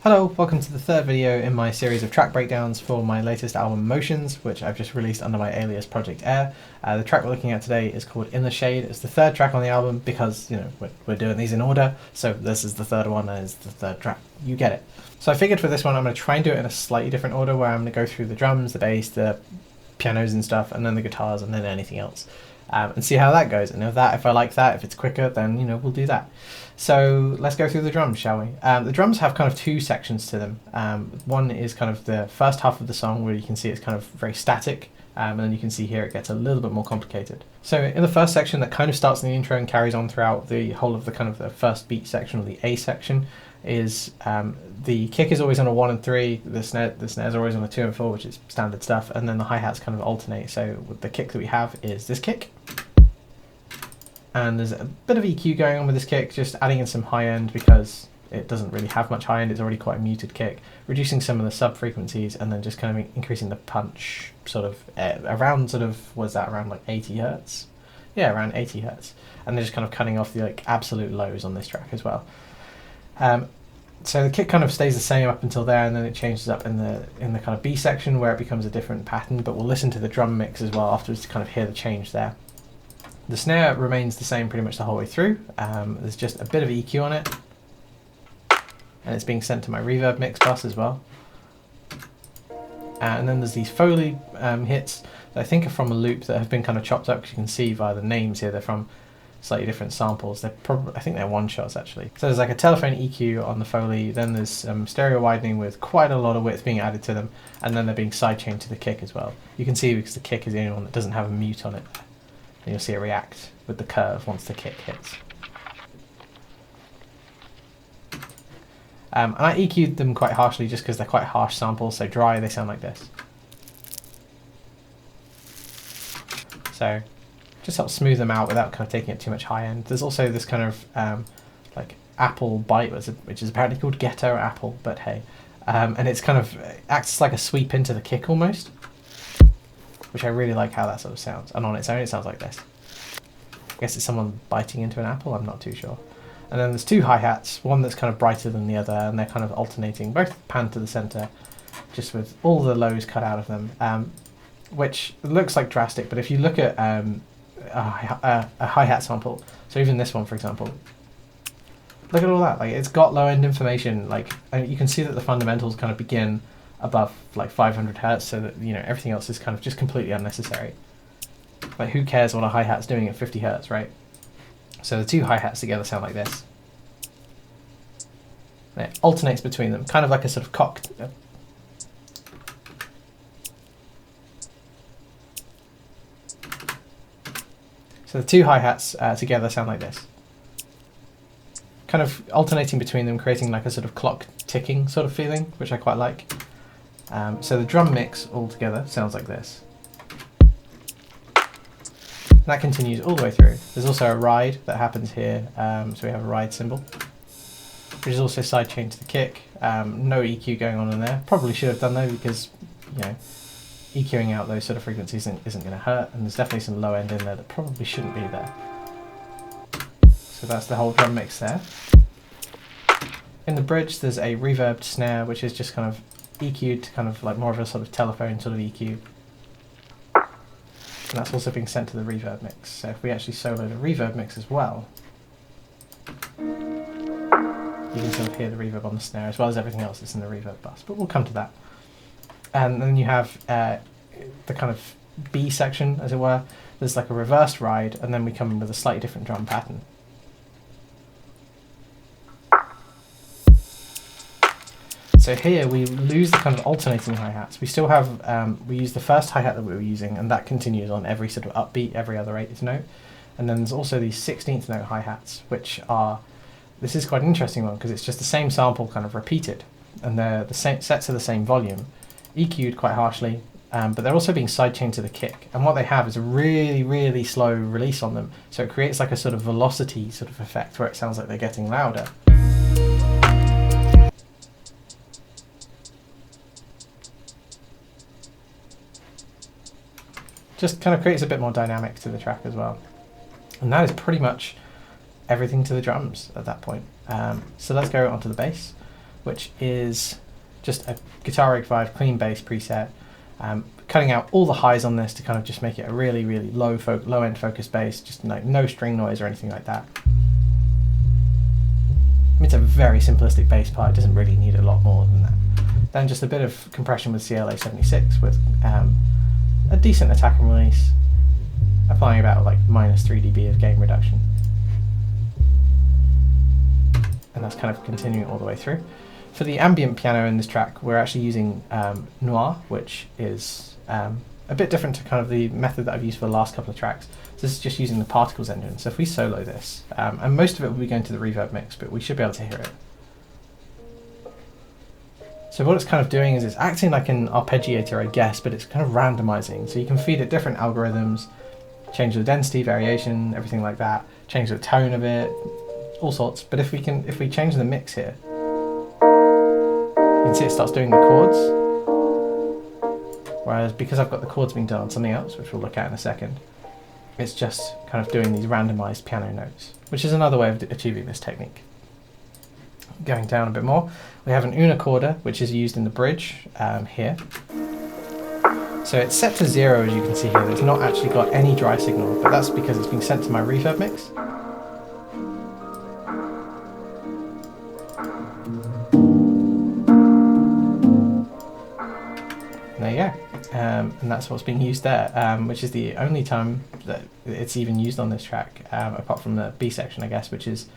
Hello, welcome to the third video in my series of track breakdowns for my latest album Motions, which I've just released under my alias Project AER. The track we're looking at today is called In the Shade. It's the third track on the album because, you know, we're doing these in order, so this is the third one and it's the third track. You get it. So I figured for this one I'm going to try and do it in a slightly different order, where I'm going to go through the drums, the bass, the pianos and stuff, and then the guitars, and then anything else. And see how that goes. And if I like that, if it's quicker, then, you know, we'll do that. So let's go through the drums, shall we? The drums have kind of two sections to them. One is kind of the first half of the song, where you can see it's kind of very static, and then you can see here it gets a little bit more complicated. So in the first section, that kind of starts in the intro and carries on throughout the whole of the kind of the first beat section, or the A section, is the kick is always on a 1 and 3, the snares are always on a 2 and 4, which is standard stuff, and then the hi-hats kind of alternate. So the kick that we have is this kick, and there's a bit of EQ going on with this kick, just adding in some high end because it doesn't really have much high end, it's already quite a muted kick, reducing some of the sub frequencies, and then just kind of increasing the punch sort of around sort of, was that around like 80 hertz? Yeah, around 80 hertz. And they're just kind of cutting off the like absolute lows on this track as well. So the kick kind of stays the same up until there, and then it changes up in the kind of B section where it becomes a different pattern, but we'll listen to the drum mix as well afterwards to kind of hear the change there. The snare remains the same pretty much the whole way through. There's just a bit of EQ on it, and it's being sent to my reverb mix bus as well. And then there's these Foley hits that I think are from a loop that have been kind of chopped up, because you can see via the names here they're from slightly different samples. They're probably, I think they're one shots actually. So there's like a telephone EQ on the Foley, then there's stereo widening with quite a lot of width being added to them, and then they're being sidechained to the kick as well. You can see because the kick is the only one that doesn't have a mute on it. And you'll see it react with the curve once the kick hits. And I EQ'd them quite harshly just because they're quite harsh samples, so dry they sound like this. So just helps smooth them out without kind of taking it too much high end. There's also this kind of like apple bite, which is apparently called ghetto apple, but hey. And it's kind of acts like a sweep into the kick almost, which I really like how that sort of sounds. And on its own, it sounds like this. I guess it's someone biting into an apple, I'm not too sure. And then there's two hi-hats, one that's kind of brighter than the other, and they're kind of alternating, both pan to the center, just with all the lows cut out of them, which looks like drastic, but if you look at a hi-hat sample, so even this one, for example, look at all that, like it's got low-end information, like, and you can see that the fundamentals kind of begin above like 500 hertz, so that, you know, everything else is kind of just completely unnecessary. Like, who cares what a hi-hat's doing at 50 hertz, right? So the two hi-hats together sound like this. And it alternates between them, kind of like a sort of cock. So the two hi-hats together sound like this. Kind of alternating between them, creating like a sort of clock ticking sort of feeling, which I quite like. So the drum mix all together sounds like this. And that continues all the way through. There's also a ride that happens here, so we have a ride cymbal, which is also sidechained to the kick. No EQ going on in there. Probably should have done though, because, you know, EQing out those sort of frequencies isn't going to hurt, and there's definitely some low end in there that probably shouldn't be there. So that's the whole drum mix there. In the bridge there's a reverbed snare, which is just kind of EQ'd to kind of like more of a sort of telephone sort of EQ. And that's also being sent to the reverb mix. So if we actually solo the reverb mix as well, you can sort of hear the reverb on the snare as well as everything else that's in the reverb bus, but we'll come to that. And then you have the kind of B section, as it were. There's like a reversed ride, and then we come in with a slightly different drum pattern. So here we lose the kind of alternating hi-hats. We still have, we use the first hi-hat that we were using, and that continues on every sort of upbeat, every other 8th note. And then there's also these 16th note hi-hats, which are, this is quite an interesting one, because it's just the same sample kind of repeated, and they're the same, set to the same volume, EQ'd quite harshly, but they're also being sidechained to the kick. And what they have is a really, really slow release on them, so it creates like a sort of velocity sort of effect where it sounds like they're getting louder. Just kind of creates a bit more dynamic to the track as well. And that is pretty much everything to the drums at that point. So let's go onto the bass. which is just a Guitar Rig 5 clean bass preset, cutting out all the highs on this to kind of just make it a really, really low end focused bass, just like no string noise or anything like that. I mean, it's a very simplistic bass part, it doesn't really need a lot more than that. Then just a bit of compression with CLA 76 with a decent attack and release, applying about like -3 dB of gain reduction. And that's kind of continuing all the way through. For the ambient piano in this track, we're actually using Noir, which is a bit different to kind of the method that I've used for the last couple of tracks. So this is just using the particles engine. So if we solo this, and most of it will be going to the reverb mix, but we should be able to hear it. So what it's kind of doing is it's acting like an arpeggiator, I guess, but it's kind of randomizing. So you can feed it different algorithms, change the density, variation, everything like that, change the tone of it, all sorts. But if we change the mix here, you can see it starts doing the chords. Whereas because I've got the chords being done on something else, which we'll look at in a second, it's just kind of doing these randomized piano notes, which is another way of achieving this technique. Going down a bit more, we have an unicorder, which is used in the bridge here. So it's set to 0, as you can see here. It's not actually got any dry signal, but that's because it's being sent to my reverb mix. There you go. And that's what's being used there, which is the only time that it's even used on this track, apart from the B section, I guess, which is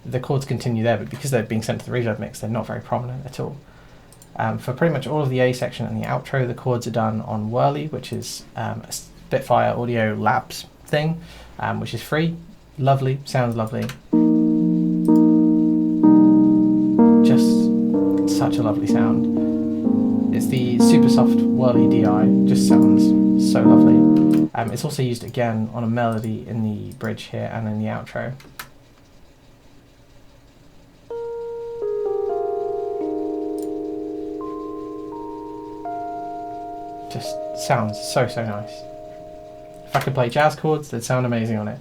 the chords continue there, but because they're being sent to the reverb mix, they're not very prominent at all. For pretty much all of the A section and the outro, the chords are done on Whirly, which is a Spitfire Audio Labs thing, which is free, lovely, sounds lovely. Just such a lovely sound. It's the super soft Whirly DI, just sounds so lovely. It's also used again on a melody in the bridge here and in the outro. Just sounds so nice. If I could play jazz chords, they'd sound amazing on it.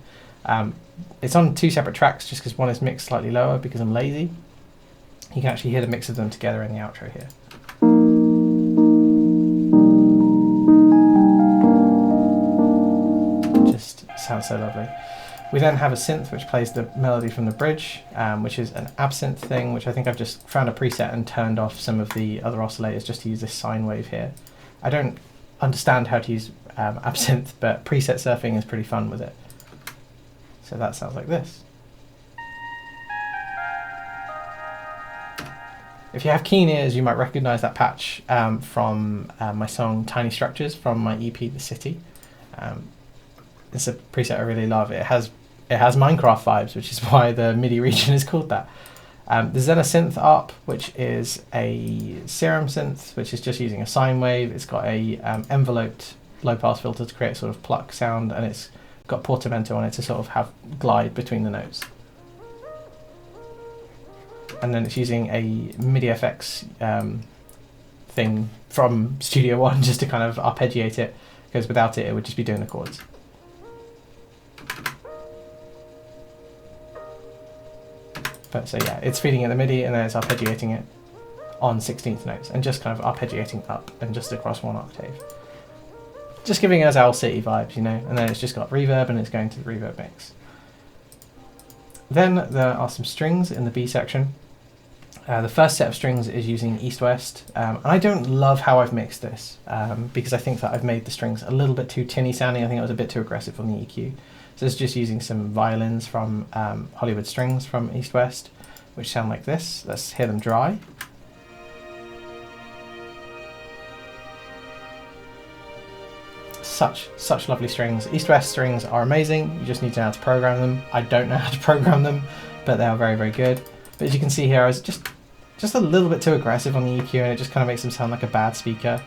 It's on 2 separate tracks just because one is mixed slightly lower because I'm lazy. You can actually hear the mix of them together in the outro here. Just sounds so lovely. We then have a synth which plays the melody from the bridge, which is an absinthe thing, which I think I've just found a preset and turned off some of the other oscillators just to use this sine wave here. I don't understand how to use absinthe, but preset surfing is pretty fun with it. So that sounds like this. If you have keen ears, you might recognize that patch from my song Tiny Structures from my EP The City. It's a preset I really love. It has Minecraft vibes, which is why the MIDI region is called that. There's then a synth up, which is a serum synth, which is just using a sine wave. It's got a enveloped low-pass filter to create a sort of pluck sound, and it's got portamento on it to sort of have glide between the notes. And then it's using a MIDI FX thing from Studio One just to kind of arpeggiate it, because without it, it would just be doing the chords. But so yeah, it's feeding it the MIDI and then it's arpeggiating it on 16th notes and just kind of arpeggiating up and just across one octave. Just giving us Owl City vibes, you know, and then it's just got reverb and it's going to the reverb mix. Then there are some strings in the B section. The first set of strings is using East-West, and I don't love how I've mixed this because I think that I've made the strings a little bit too tinny sounding. I think I was a bit too aggressive on the EQ. So it's just using some violins from Hollywood Strings from East-West, which sound like this. Let's hear them dry. Such lovely strings. East-West strings are amazing. You just need to know how to program them. I don't know how to program them, but they are very good. But as you can see here, I was just a little bit too aggressive on the EQ, and it just kind of makes them sound like a bad speaker.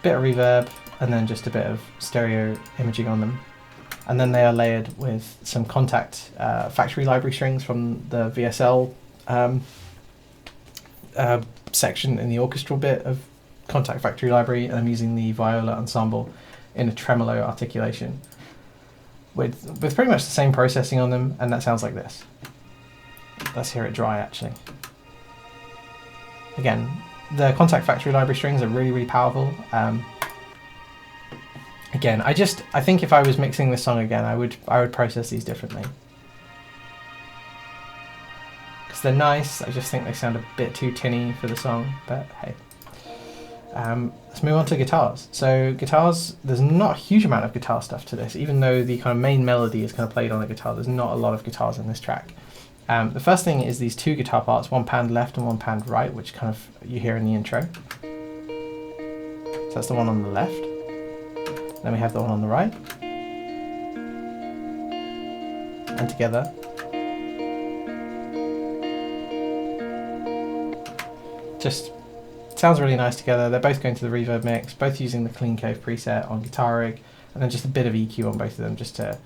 Bit of reverb, and then just a bit of stereo imaging on them. And then they are layered with some Contact factory library strings from the VSL section in the orchestral bit of Contact factory library, and I'm using the viola ensemble in a tremolo articulation with pretty much the same processing on them, and that sounds like this. Let's hear it dry actually. Again, the Contact Factory library strings are really, really powerful. Again, I think if I was mixing this song again, I would process these differently. Because they're nice, I just think they sound a bit too tinny for the song, but hey. Let's move on to guitars. So guitars, there's not a huge amount of guitar stuff to this, even though the kind of main melody is kind of played on the guitar, there's not a lot of guitars in this track. The first thing is these two guitar parts, one panned left and one panned right, which kind of you hear in the intro. So that's the one on the left. Then we have the one on the right. And together. Just sounds really nice together. They're both going to the reverb mix, both using the Clean Cove preset on Guitar Rig, and then just a bit of EQ on both of them just to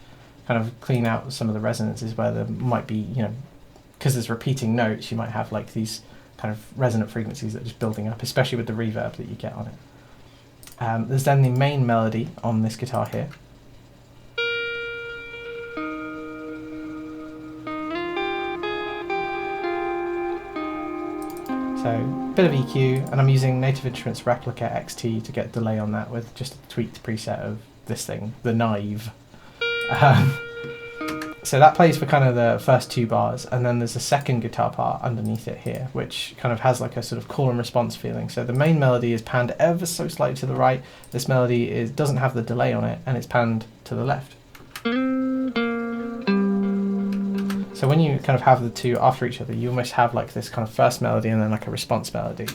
kind of clean out some of the resonances where there might be, you know, because there's repeating notes, you might have like these kind of resonant frequencies that are just building up, especially with the reverb that you get on it. There's then the main melody on this guitar here. So, a bit of EQ, and I'm using Native Instruments Replica XT to get delay on that with just a tweaked preset of this thing, the Knive. So that plays for kind of the first two bars, and then there's a second guitar part underneath it here, which kind of has like a sort of call and response feeling. So the main melody is panned ever so slightly to the right. This melody doesn't have the delay on it, and it's panned to the left. So when you kind of have the two after each other, you almost have like this kind of first melody and then like a response melody.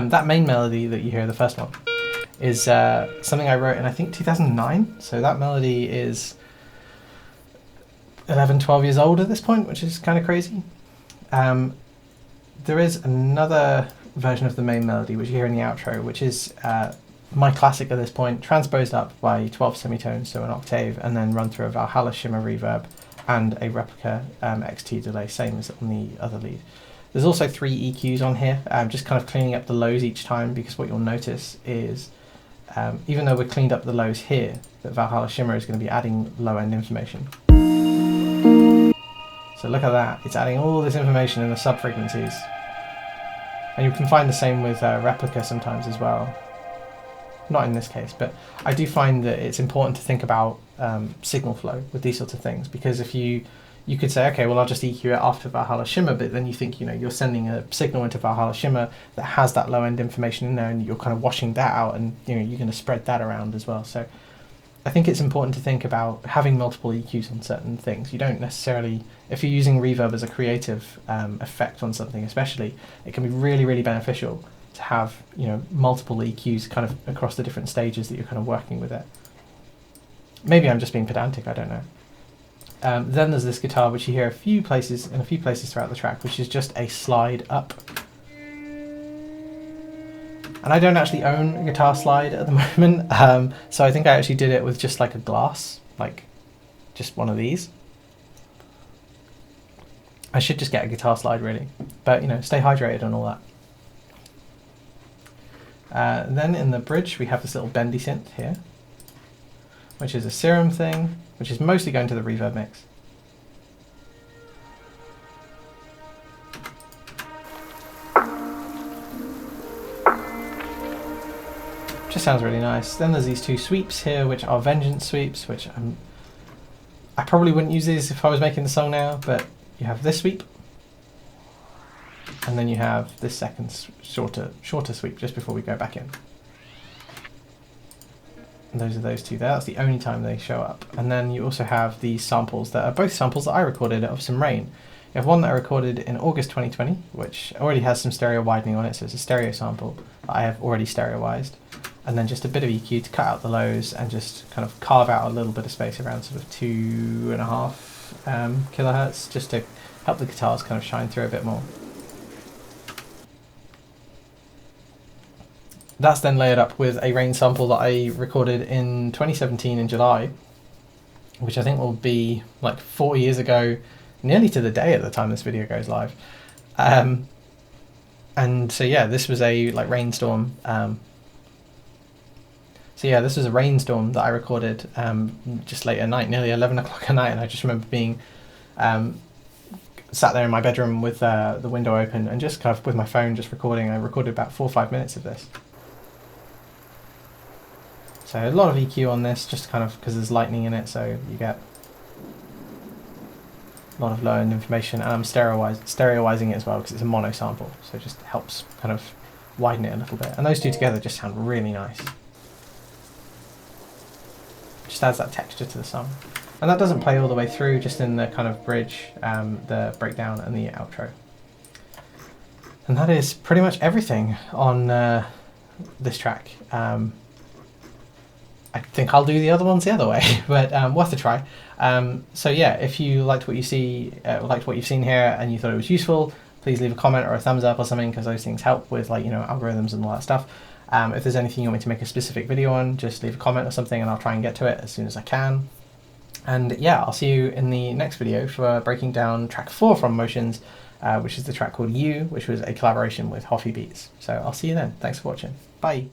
That main melody that you hear, the first one, is something I wrote in I think 2009, so that melody is 11, 12 years old at this point, which is kind of crazy. There is another version of the main melody which you hear in the outro, which is my classic at this point, transposed up by 12 semitones, so an octave, and then run through a Valhalla Shimmer reverb and a Replica XT delay, same as on the other lead. There's also 3 EQs on here, just kind of cleaning up the lows each time, because what you'll notice is, even though we've cleaned up the lows here, that Valhalla Shimmer is going to be adding low-end information. So look at that, it's adding all this information in the sub-frequencies. And you can find the same with Replica sometimes as well. Not in this case, but I do find that it's important to think about signal flow with these sorts of things, because if you could say, okay, well, I'll just EQ it after Valhalla Shimmer, but then you think, you know, you're sending a signal into Valhalla Shimmer that has that low-end information in there, and you're kind of washing that out, and you know, you're going to spread that around as well. So I think it's important to think about having multiple EQs on certain things. You don't necessarily, if you're using reverb as a creative effect on something especially, it can be really, really beneficial to have, you know, multiple EQs kind of across the different stages that you're kind of working with it. Maybe I'm just being pedantic, I don't know. Then there's this guitar which you hear in a few places throughout the track, which is just a slide up. And I don't actually own a guitar slide at the moment, so I think I actually did it with just like a glass, like just one of these. I should just get a guitar slide really, but you know, stay hydrated and all that. Then in the bridge we have this little bendy synth here, which is a serum thing, which is mostly going to the reverb mix. Just sounds really nice. Then there's these two sweeps here, which are Vengeance sweeps, which I probably wouldn't use these if I was making the song now, but you have this sweep, and then you have this second shorter sweep just before we go back in. And those are those two there. That's the only time they show up. And then you also have these samples that are both samples that I recorded of some rain. You have one that I recorded in August 2020, which already has some stereo widening on it, so it's a stereo sample that I have already stereoized. And then just a bit of EQ to cut out the lows and just kind of carve out a little bit of space around sort of 2.5 kilohertz, just to help the guitars kind of shine through a bit more. That's then layered up with a rain sample that I recorded in 2017 in July, which I think will be like 4 years ago, nearly to the day at the time this video goes live. And And so yeah, this was a like rainstorm. So yeah, this was a rainstorm that I recorded just late at night, nearly 11 o'clock at night, and I just remember being sat there in my bedroom with the window open and just kind of with my phone just recording. I recorded about 4 or 5 minutes of this. So a lot of EQ on this, just kind of because there's lightning in it, so you get a lot of low-end information, and I'm stereoizing it as well because it's a mono sample, so it just helps kind of widen it a little bit. And those two together just sound really nice. Just adds that texture to the song. And that doesn't play all the way through, just in the kind of bridge, the breakdown and the outro. And that is pretty much everything on this track. I think I'll do the other ones the other way, but worth a try. So yeah, if you liked what you liked what you've seen here, and you thought it was useful, please leave a comment or a thumbs up or something, because those things help with, like, you know, algorithms and all that stuff. If there's anything you want me to make a specific video on, just leave a comment or something, and I'll try and get to it as soon as I can. And yeah, I'll see you in the next video for breaking down track 4 from Motions, which is the track called You, which was a collaboration with Hoffy Beats. So I'll see you then. Thanks for watching. Bye.